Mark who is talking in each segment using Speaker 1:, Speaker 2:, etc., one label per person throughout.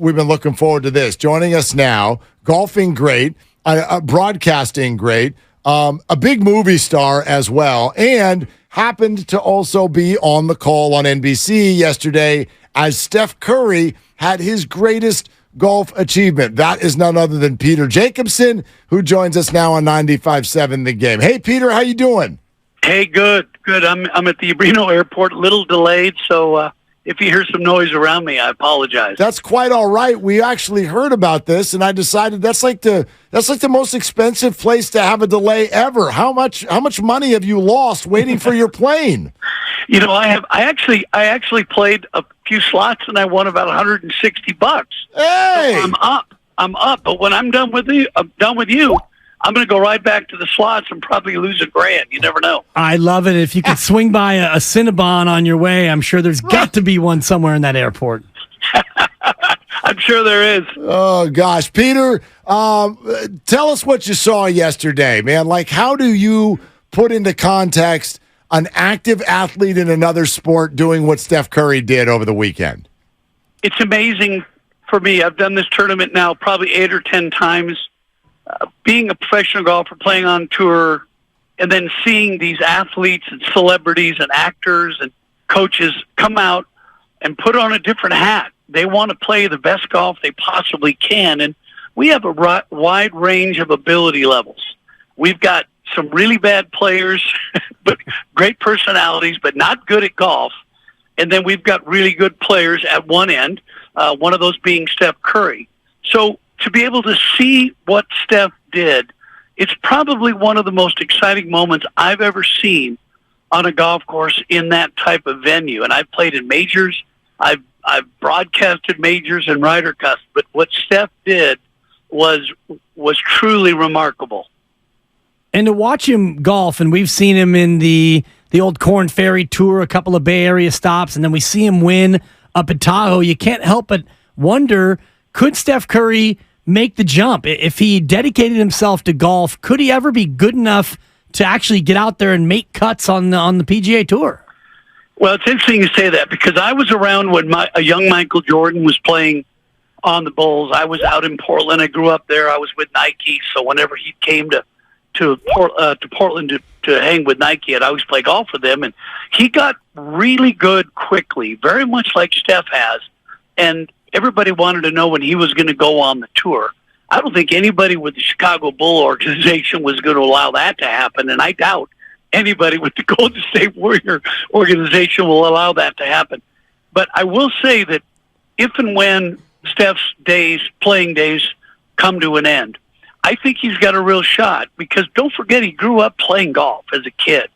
Speaker 1: We've been looking forward to this. Joining us now, golfing great, broadcasting great, a big movie star as well, and happened to also be on the call on NBC yesterday as Steph Curry had his greatest golf achievement. That is none other than Peter Jacobson, who joins us now on 95.7 The Game. Hey, Peter, how you doing?
Speaker 2: Hey, good. I'm at the Reno airport, a little delayed, so if you hear some noise around me, I apologize.
Speaker 1: That's quite all right. We actually heard about this, and I decided that's like the most expensive place to have a delay ever. How much money have you lost waiting for your plane?
Speaker 2: You know, I actually played a few slots and I won about $160.
Speaker 1: Hey,
Speaker 2: so I'm up. But when I'm done with you, I'm going to go right back to the slots and probably lose $1,000. You never know.
Speaker 3: I love it. If you could swing by a Cinnabon on your way, I'm sure there's got to be one somewhere in that airport.
Speaker 2: I'm sure there is.
Speaker 1: Oh, gosh. Peter, tell us what you saw yesterday, man. Like, how do you put into context an active athlete in another sport doing what Steph Curry did over the weekend?
Speaker 2: It's amazing for me. I've done this tournament now probably 8 or 10 times. Being a professional golfer, playing on tour, and then seeing these athletes and celebrities and actors and coaches come out and put on a different hat. They want to play the best golf they possibly can, and we have a wide range of ability levels. We've got some really bad players, but great personalities, but not good at golf. And then we've got really good players at one end, one of those being Steph Curry. So to be able to see what Steph did, it's probably one of the most exciting moments I've ever seen on a golf course in that type of venue. And I've played in majors, I've broadcasted majors and Ryder Cups, but what Steph did was truly remarkable.
Speaker 3: And to watch him golf, and we've seen him in the old Corn Ferry Tour, a couple of Bay Area stops, and then we see him win up at Tahoe. You can't help but wonder, could Steph Curry make the jump? If he dedicated himself to golf, could he ever be good enough to actually get out there and make cuts on the PGA Tour?
Speaker 2: Well, it's interesting you say that because I was around when a young Michael Jordan was playing on the Bulls. I was out in Portland. I grew up there. I was with Nike, so whenever he came to Portland to hang with Nike, I'd always play golf with them, and he got really good quickly, very much like Steph has, and everybody wanted to know when he was going to go on the tour. I don't think anybody with the Chicago Bull organization was going to allow that to happen, and I doubt anybody with the Golden State Warrior organization will allow that to happen. But I will say that if and when Steph's playing days come to an end, I think he's got a real shot because don't forget he grew up playing golf as a kid.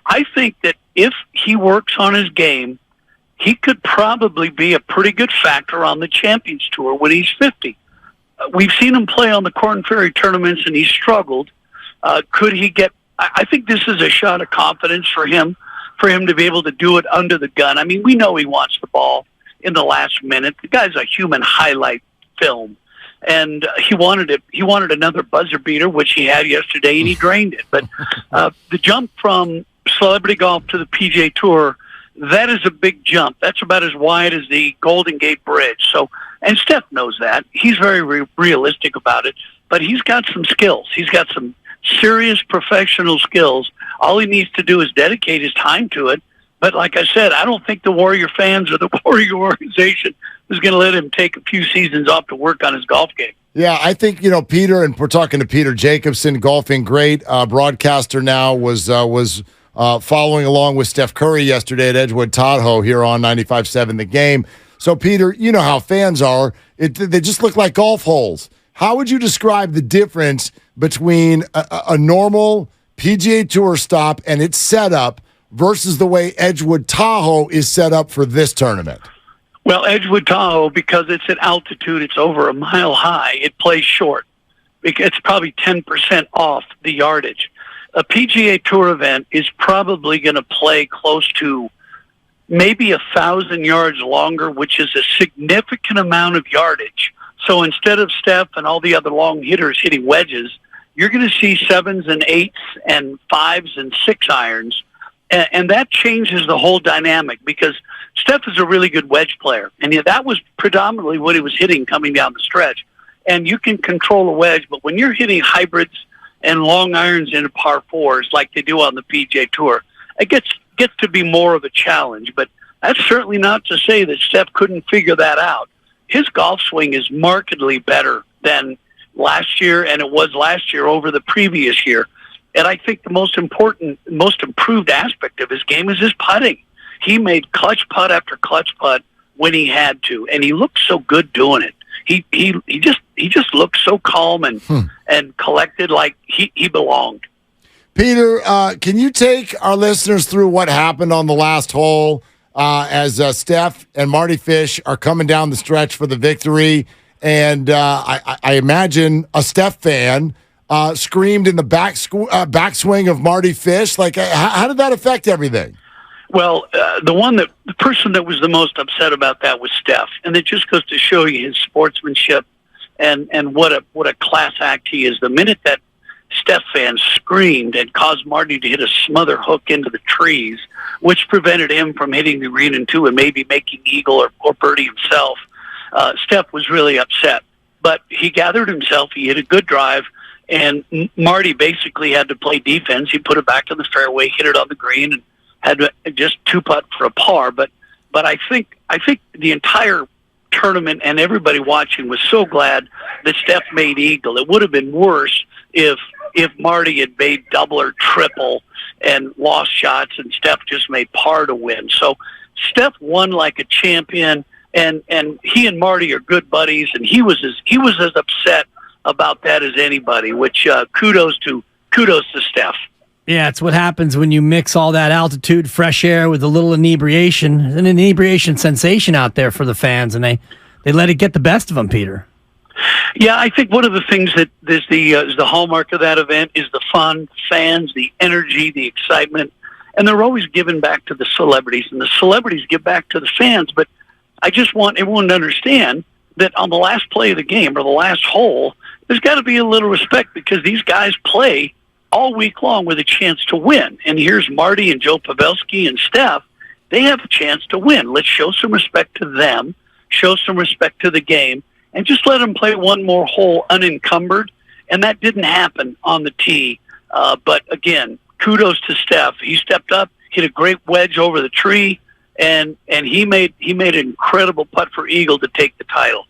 Speaker 2: I think that if he works on his game, he could probably be a pretty good factor on the Champions Tour when he's 50. We've seen him play on the Corn Ferry tournaments, and he's struggled. Could he get... I think this is a shot of confidence for him to be able to do it under the gun. I mean, we know he wants the ball in the last minute. The guy's a human highlight film. And he wanted another buzzer beater, which he had yesterday, and he drained it. But the jump from celebrity golf to the PGA Tour, that is a big jump. That's about as wide as the Golden Gate Bridge. So, and Steph knows that. He's very realistic about it. But he's got some skills. He's got some serious professional skills. All he needs to do is dedicate his time to it. But like I said, I don't think the Warrior fans or the Warrior organization is going to let him take a few seasons off to work on his golf game.
Speaker 1: Yeah, I think, Peter, and we're talking to Peter Jacobson, golfing great, broadcaster now, was following along with Steph Curry yesterday at Edgewood Tahoe here on 95.7 The Game. So, Peter, you know how fans are. They just look like golf holes. How would you describe the difference between a normal PGA Tour stop and its setup versus the way Edgewood Tahoe is set up for this tournament?
Speaker 2: Well, Edgewood Tahoe, because it's at altitude, it's over a mile high, it plays short. It's probably 10% off the yardage. A PGA Tour event is probably going to play close to maybe 1,000 yards longer, which is a significant amount of yardage. So instead of Steph and all the other long hitters hitting wedges, you're going to see 7s and 8s and 5s and 6 irons. And that changes the whole dynamic because Steph is a really good wedge player, and that was predominantly what he was hitting coming down the stretch. And you can control a wedge, but when you're hitting hybrids and long irons into par fours like they do on the PGA Tour, it gets to be more of a challenge. But that's certainly not to say that Steph couldn't figure that out. His golf swing is markedly better than last year, and it was last year over the previous year. And I think the most improved aspect of his game is his putting. He made clutch putt after clutch putt when he had to, and he looked so good doing it. He just looked so calm and collected, like he belonged.
Speaker 1: Peter, can you take our listeners through what happened on the last hole as Steph and Marty Fish are coming down the stretch for the victory? And I imagine a Steph fan screamed in the backswing of Marty Fish. Like, how did that affect everything?
Speaker 2: Well, the person that was the most upset about that was Steph, and it just goes to show you his sportsmanship and what a class act he is. The minute that Steph fan screamed and caused Marty to hit a smother hook into the trees, which prevented him from hitting the green in two and maybe making eagle or birdie himself, Steph was really upset. But he gathered himself. He hit a good drive, and Marty basically had to play defense. He put it back in the fairway, hit it on the green, and had just two putt for a par. But I think the entire tournament and everybody watching was so glad that Steph made eagle. It would have been worse if Marty had made double or triple and lost shots, and Steph just made par to win. So Steph won like a champion, and he and Marty are good buddies, and he was as upset about that as anybody. Which kudos to Steph.
Speaker 3: Yeah, it's what happens when you mix all that altitude, fresh air with a little inebriation. There's an inebriation sensation out there for the fans, and they let it get the best of them, Peter.
Speaker 2: Yeah, I think one of the things that is the hallmark of that event is the fun, fans, the energy, the excitement, and they're always giving back to the celebrities, and the celebrities give back to the fans. But I just want everyone to understand that on the last play of the game or the last hole, there's got to be a little respect, because these guys play all week long with a chance to win. And here's Marty and Joe Pavelski and Steph. They have a chance to win. Let's show some respect to them, show some respect to the game, and just let them play one more hole unencumbered. And that didn't happen on the tee. But again, kudos to Steph. He stepped up, hit a great wedge over the tree, and he made an incredible putt for eagle to take the title.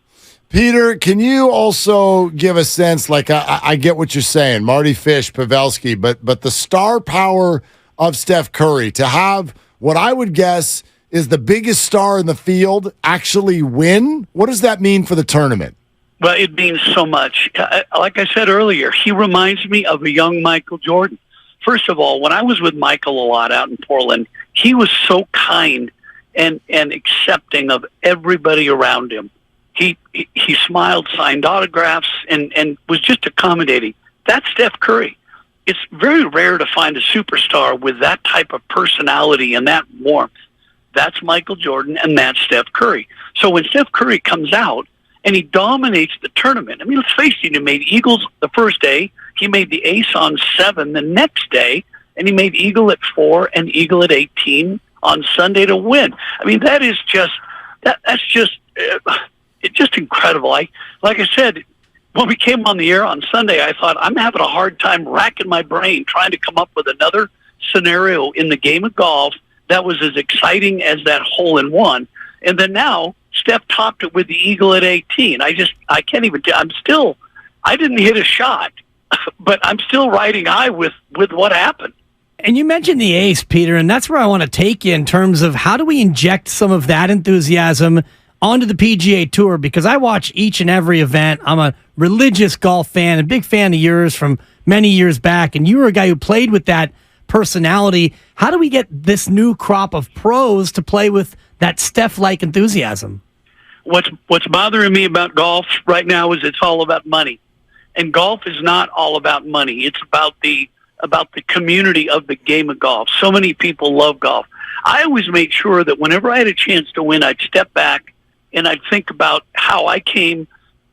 Speaker 1: Peter, can you also give a sense, like I get what you're saying, Marty Fish, Pavelski, but the star power of Steph Curry to have what I would guess is the biggest star in the field actually win? What does that mean for the tournament?
Speaker 2: Well, it means so much. Like I said earlier, he reminds me of a young Michael Jordan. First of all, when I was with Michael a lot out in Portland, he was so kind and accepting of everybody around him. He smiled, signed autographs, and was just accommodating. That's Steph Curry. It's very rare to find a superstar with that type of personality and that warmth. That's Michael Jordan, and that's Steph Curry. So when Steph Curry comes out and he dominates the tournament, I mean, let's face it, he made eagles the first day, he made the ace on 7 the next day, and he made eagle at 4 and eagle at 18 on Sunday to win. I mean, that's just incredible. Like I said, when we came on the air on Sunday, I thought, I'm having a hard time racking my brain trying to come up with another scenario in the game of golf that was as exciting as that hole-in-one. And then now, Steph topped it with the eagle at 18. I can't even, I didn't hit a shot, but I'm still riding high with what happened.
Speaker 3: And you mentioned the ace, Peter, and that's where I want to take you in terms of how do we inject some of that enthusiasm onto the PGA Tour, because I watch each and every event. I'm a religious golf fan, a big fan of yours from many years back, and you were a guy who played with that personality. How do we get this new crop of pros to play with that Steph-like enthusiasm?
Speaker 2: What's bothering me about golf right now is it's all about money. And golf is not all about money. It's about the community of the game of golf. So many people love golf. I always made sure that whenever I had a chance to win, I'd step back and I'd think about how I came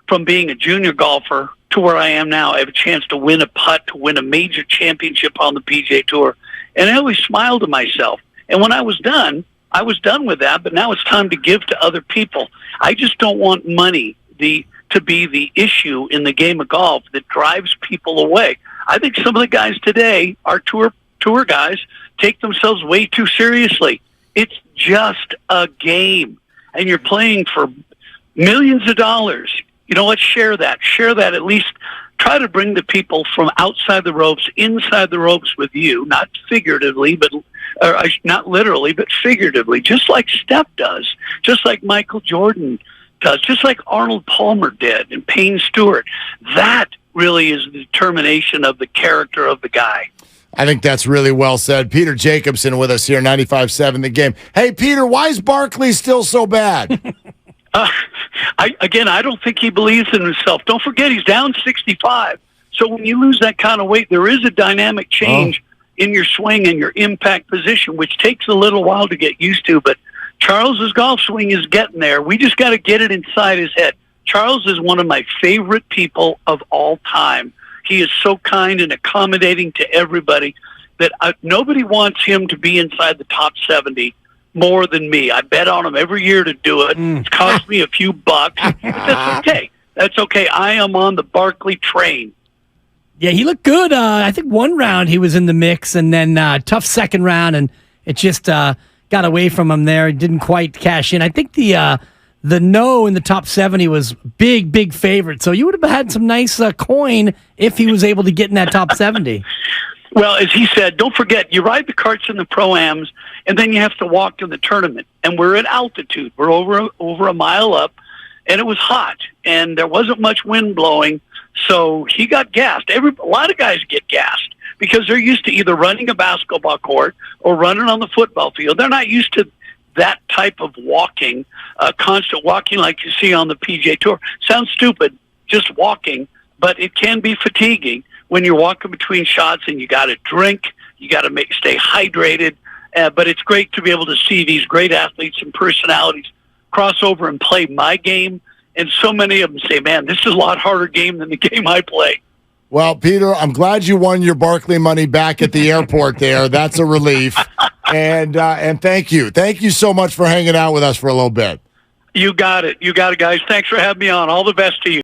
Speaker 2: from being a junior golfer to where I am now. I have a chance to win a putt, to win a major championship on the PGA Tour. And I always smiled to myself. And when I was done, I was done with that, but now it's time to give to other people. I just don't want money to be the issue in the game of golf that drives people away. I think some of the guys today, our tour guys, take themselves way too seriously. It's just a game, and you're playing for millions of dollars. You know what? Share that. Share that. At least try to bring the people from outside the ropes, inside the ropes with you, not figuratively, not literally, but figuratively, just like Steph does, just like Michael Jordan does, just like Arnold Palmer did and Payne Stewart. That really is the determination of the character of the guy.
Speaker 1: I think that's really well said. Peter Jacobson with us here, 95.7 The Game. Hey, Peter, why is Barkley still so bad?
Speaker 2: I don't think he believes in himself. Don't forget, he's down 65. So when you lose that kind of weight, there is a dynamic change in your swing and your impact position, which takes a little while to get used to. But Charles's golf swing is getting there. We just got to get it inside his head. Charles is one of my favorite people of all time. He is so kind and accommodating to everybody that nobody wants him to be inside the top 70 more than me. I bet on him every year to do it. It's cost me a few bucks, but that's okay. That's okay. I am on the Barkley train.
Speaker 3: Yeah, he looked good. I think one round he was in the mix, and then tough second round, and it just got away from him there. He didn't quite cash in. I think the no in the top 70 was big favorite. So you would have had some nice coin if he was able to get in that top 70.
Speaker 2: Well, as he said, don't forget, you ride the carts in the Pro-Ams, and then you have to walk in the tournament. And we're at altitude. We're over a mile up, and it was hot, and there wasn't much wind blowing, so he got gassed. A lot of guys get gassed because they're used to either running a basketball court or running on the football field. They're not used to that type of walking, constant walking like you see on the PGA Tour. Sounds stupid, just walking, but it can be fatiguing when you're walking between shots and you got to drink, you got to stay hydrated. But it's great to be able to see these great athletes and personalities cross over and play my game. And so many of them say, man, this is a lot harder game than the game I play.
Speaker 1: Well, Peter, I'm glad you won your Barkley money back at the airport there. That's a relief. And thank you. Thank you so much for hanging out with us for a little bit.
Speaker 2: You got it. You got it, guys. Thanks for having me on. All the best to you.